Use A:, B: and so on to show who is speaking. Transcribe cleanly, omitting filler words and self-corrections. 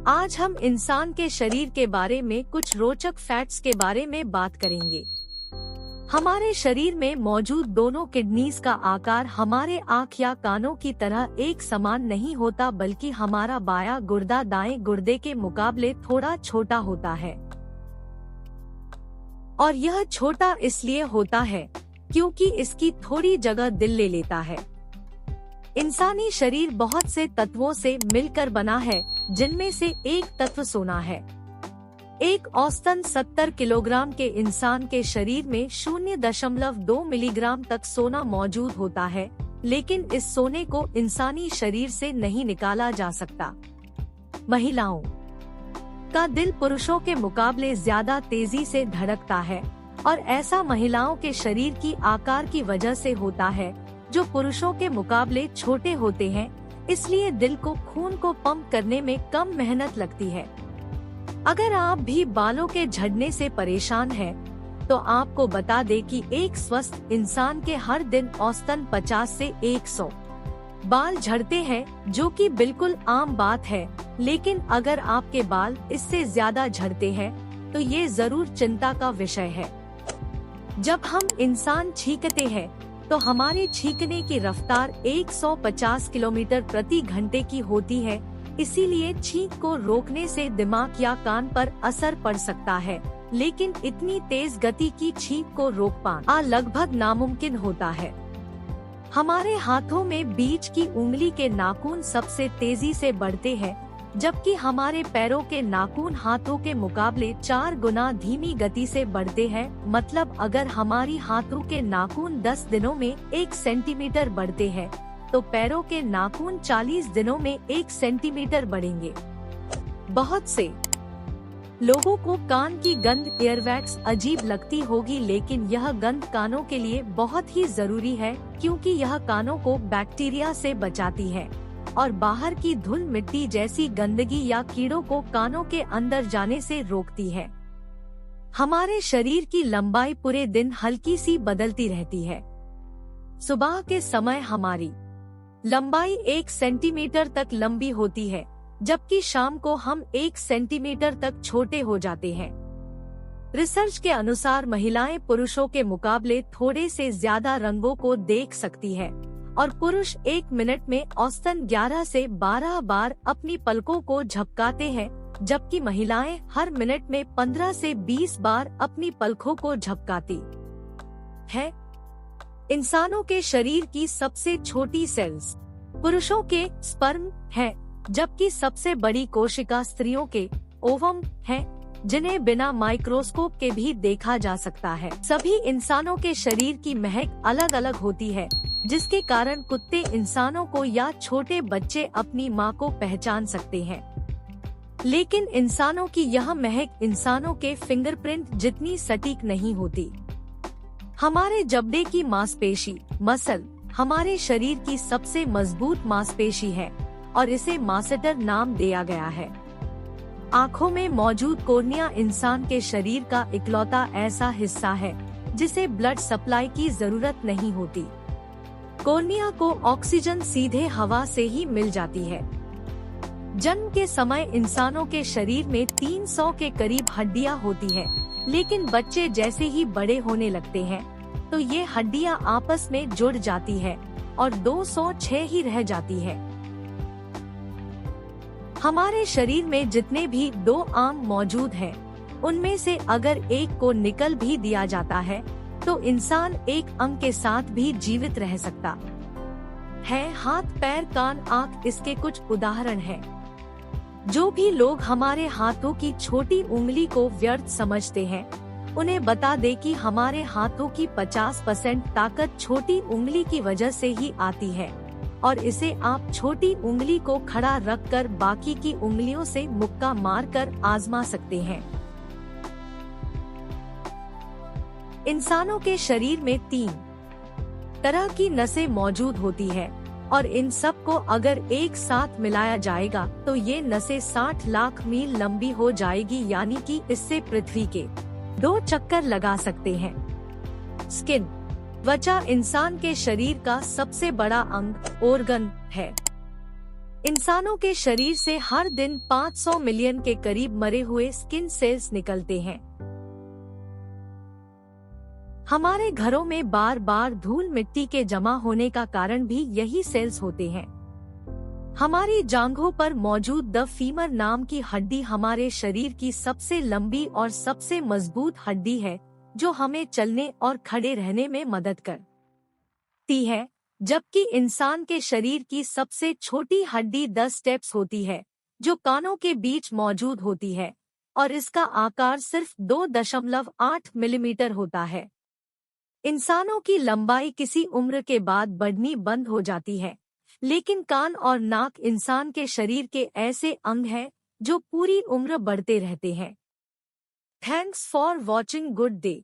A: आज हम इंसान के शरीर के बारे में कुछ रोचक फैक्ट्स के बारे में बात करेंगे। हमारे शरीर में मौजूद दोनों किडनीज का आकार हमारे आँख या कानों की तरह एक समान नहीं होता, बल्कि हमारा बायां गुर्दा दाएं गुर्दे के मुकाबले थोड़ा छोटा होता है। और यह छोटा इसलिए होता है क्योंकि इसकी थोड़ी जगह दिल ले लेता है। इंसानी शरीर बहुत से तत्वों से मिलकर बना है, जिनमें से एक तत्व सोना है। एक औसतन 70 किलोग्राम के इंसान के शरीर में 0.2 मिलीग्राम तक सोना मौजूद होता है, लेकिन इस सोने को इंसानी शरीर से नहीं निकाला जा सकता। महिलाओं का दिल पुरुषों के मुकाबले ज्यादा तेजी से धड़कता है, और ऐसा महिलाओं के शरीर की आकार की वजह से होता है, जो पुरुषों के मुकाबले छोटे होते हैं। इसलिए दिल को खून को पंप करने में कम मेहनत लगती है। अगर आप भी बालों के झड़ने से परेशान हैं, तो आपको बता दें कि एक स्वस्थ इंसान के हर दिन औसतन 50 से 100 बाल झड़ते हैं, जो कि बिल्कुल आम बात है। लेकिन अगर आपके बाल इससे ज्यादा झड़ते हैं, तो ये जरूर चिंता का विषय है। जब हम इंसान छींकते हैं, तो हमारे छींकने की रफ्तार 150 किलोमीटर प्रति घंटे की होती है। इसीलिए छींक को रोकने से दिमाग या कान पर असर पड़ सकता है, लेकिन इतनी तेज गति की छींक को रोक पाना लगभग नामुमकिन होता है। हमारे हाथों में बीच की उंगली के नाखून सबसे तेजी से बढ़ते हैं, जबकि हमारे पैरों के नाखून हाथों के मुकाबले 4 गुना धीमी गति से बढ़ते हैं। मतलब अगर हमारी हाथों के नाखून 10 दिनों में 1 सेंटीमीटर बढ़ते हैं, तो पैरों के नाखून 40 दिनों में 1 सेंटीमीटर बढ़ेंगे। बहुत से लोगों को कान की गंध एयरवैक्स अजीब लगती होगी, लेकिन यह गंध कानों के लिए बहुत ही जरूरी है, क्योंकि यह कानों को बैक्टीरिया से बचाती है और बाहर की धूल मिट्टी जैसी गंदगी या कीड़ों को कानों के अंदर जाने से रोकती है। हमारे शरीर की लंबाई पूरे दिन हल्की सी बदलती रहती है। सुबह के समय हमारी लंबाई 1 सेंटीमीटर तक लंबी होती है, जबकि शाम को हम 1 सेंटीमीटर तक छोटे हो जाते हैं। रिसर्च के अनुसार महिलाएं पुरुषों के मुकाबले थोड़े से ज्यादा रंगों को देख सकती है, और पुरुष 1 मिनट में औसतन 11 से 12 बार अपनी पलकों को झपकाते हैं, जबकि महिलाएं हर मिनट में 15 से 20 बार अपनी पलकों को झपकाती है। इंसानों के शरीर की सबसे छोटी सेल्स पुरुषों के स्पर्म है, जबकि सबसे बड़ी कोशिका स्त्रियों के ओवम है, जिन्हें बिना माइक्रोस्कोप के भी देखा जा सकता है। सभी इंसानों के शरीर की महक अलग अलग होती है, जिसके कारण कुत्ते इंसानों को या छोटे बच्चे अपनी मां को पहचान सकते हैं। लेकिन इंसानों की यह महक इंसानों के फिंगरप्रिंट जितनी सटीक नहीं होती। हमारे जबड़े की मांसपेशी मसल हमारे शरीर की सबसे मजबूत मांसपेशी है, और इसे मासेटर नाम दिया गया है। आँखों में मौजूद कॉर्निया इंसान के शरीर का इकलौता ऐसा हिस्सा है जिसे ब्लड सप्लाई की जरूरत नहीं होती। कॉर्निया को ऑक्सीजन सीधे हवा से ही मिल जाती है। जन्म के समय इंसानों के शरीर में 300 के करीब हड्डियां होती है, लेकिन बच्चे जैसे ही बड़े होने लगते हैं, तो ये हड्डियां आपस में जुड़ जाती है और 206 ही रह जाती है। हमारे शरीर में जितने भी 2 अंग मौजूद हैं, उनमें से अगर एक को निकल भी दिया जाता है, तो इंसान एक अंग के साथ भी जीवित रह सकता है। हाथ, पैर, कान, आँख इसके कुछ उदाहरण हैं। जो भी लोग हमारे हाथों की छोटी उंगली को व्यर्थ समझते हैं, उन्हें बता दे कि हमारे हाथों की 50% ताकत छोटी उंगली की वजह से ही आती है, और इसे आप छोटी उंगली को खड़ा रखकर बाकी की उंगलियों से मुक्का मारकर आजमा सकते हैं। इंसानों के शरीर में 3 तरह की नसें मौजूद होती है, और इन सब को अगर एक साथ मिलाया जाएगा तो ये नसें 60 लाख मील लंबी हो जाएगी, यानी कि इससे पृथ्वी के 2 चक्कर लगा सकते हैं। स्किन त्वचा इंसान के शरीर का सबसे बड़ा अंग ऑर्गन है। इंसानों के शरीर से हर दिन 500 मिलियन के करीब मरे हुए स्किन सेल्स निकलते हैं। हमारे घरों में बार बार धूल मिट्टी के जमा होने का कारण भी यही सेल्स होते हैं। हमारी जांघों पर मौजूद द फीमर नाम की हड्डी हमारे शरीर की सबसे लंबी और सबसे मजबूत हड्डी है, जो हमें चलने और खड़े रहने में मदद करती है, जबकि इंसान के शरीर की सबसे छोटी हड्डी 10 स्टेप्स होती है, जो कानों के बीच मौजूद होती है, और इसका आकार सिर्फ 2.8 मिलीमीटर होता है। इंसानों की लंबाई किसी उम्र के बाद बढ़नी बंद हो जाती है, लेकिन कान और नाक इंसान के शरीर के ऐसे अंग हैं जो पूरी उम्र बढ़ते रहते हैं। Thanks for watching. Good day.